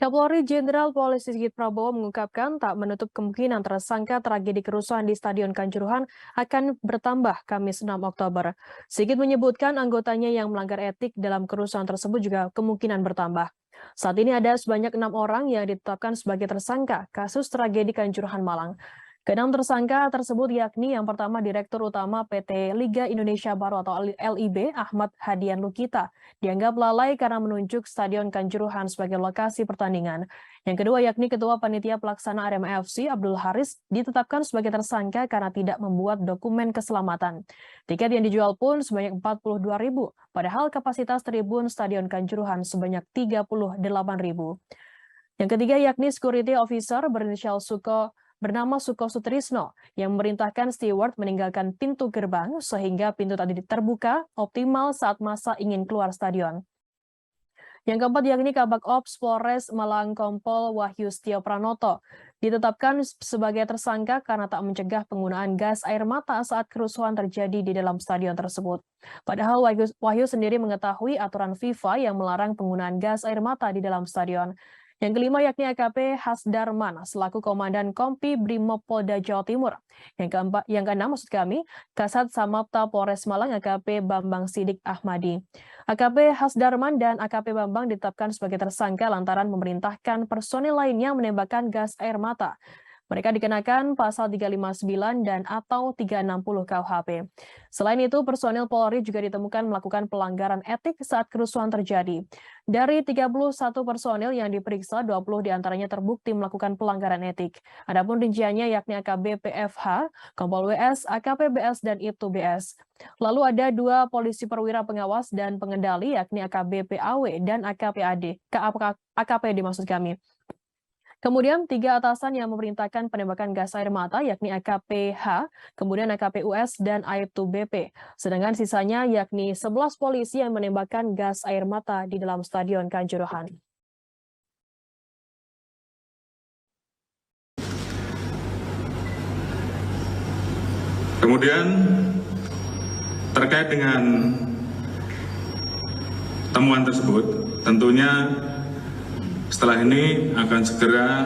Kapolri Jenderal Polisi Sigit Prabowo mengungkapkan tak menutup kemungkinan tersangka tragedi kerusuhan di Stadion Kanjuruhan akan bertambah Kamis 6 Oktober. Sigit menyebutkan anggotanya yang melanggar etik dalam kerusuhan tersebut juga kemungkinan bertambah. Saat ini ada sebanyak 6 orang yang ditetapkan sebagai tersangka kasus tragedi Kanjuruhan Malang. Keenam tersangka tersebut yakni yang pertama Direktur Utama PT Liga Indonesia Baru atau LIB Ahmad Hadian Lukita dianggap lalai karena menunjuk Stadion Kanjuruhan sebagai lokasi pertandingan. Yang kedua yakni Ketua Panitia Pelaksana Arema FC Abdul Haris ditetapkan sebagai tersangka karena tidak membuat dokumen keselamatan. Tiket yang dijual pun sebanyak 42.000, padahal kapasitas tribun Stadion Kanjuruhan sebanyak 38.000. Yang ketiga yakni Security Officer bernama Suko Sutrisno yang memerintahkan steward meninggalkan pintu gerbang sehingga pintu tadi terbuka optimal saat masa ingin keluar stadion. Yang keempat yakni Kabak Ops Polres Malang Kompol Wahyu Setio Pranoto ditetapkan sebagai tersangka karena tak mencegah penggunaan gas air mata saat kerusuhan terjadi di dalam stadion tersebut. Padahal Wahyu sendiri mengetahui aturan FIFA yang melarang penggunaan gas air mata di dalam stadion. Yang kelima yakni AKP Hasdarman selaku Komandan Kompi Brimob Polda Jawa Timur. Yang keenam Kasat Samapta Polres Malang AKP Bambang Sidik Ahmadi. AKP Hasdarman dan AKP Bambang ditetapkan sebagai tersangka lantaran memerintahkan personil lainnya menembakkan gas air mata. Mereka dikenakan pasal 359 dan atau 360 KUHP. Selain itu, personil Polri juga ditemukan melakukan pelanggaran etik saat kerusuhan terjadi. Dari 31 personil yang diperiksa, 20 diantaranya terbukti melakukan pelanggaran etik. Adapun rinciannya yakni AKB PFH, Kompol WS, AKP BS, dan Ibtu BS. Lalu ada 2 polisi perwira pengawas dan pengendali yakni AKB PAW dan AKP AD. AKP dimaksud kami. Kemudian 3 atasan yang memerintahkan penembakan gas air mata yakni AKP H, kemudian AKP US dan Aibtu BP. Sedangkan sisanya yakni 11 polisi yang menembakkan gas air mata di dalam Stadion Kanjuruhan. Kemudian terkait dengan temuan tersebut, tentunya setelah ini akan segera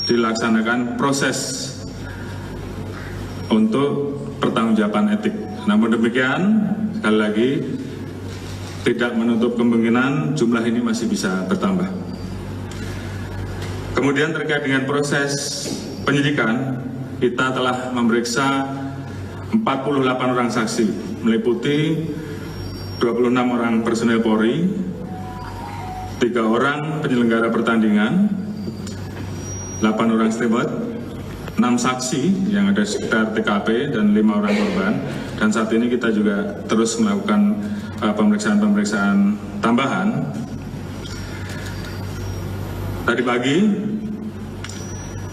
dilaksanakan proses untuk pertanggungjawaban etik. Namun demikian, sekali lagi, tidak menutup kemungkinan jumlah ini masih bisa bertambah. Kemudian terkait dengan proses penyidikan, kita telah memeriksa 48 orang saksi, meliputi 26 orang personel Polri, 3 orang penyelenggara pertandingan, 8 orang steward, 6 saksi yang ada sekitar TKP dan 5 orang korban. Dan saat ini kita juga terus melakukan pemeriksaan-pemeriksaan tambahan. Tadi pagi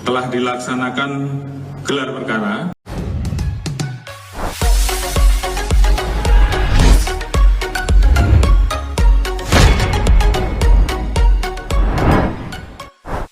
telah dilaksanakan gelar perkara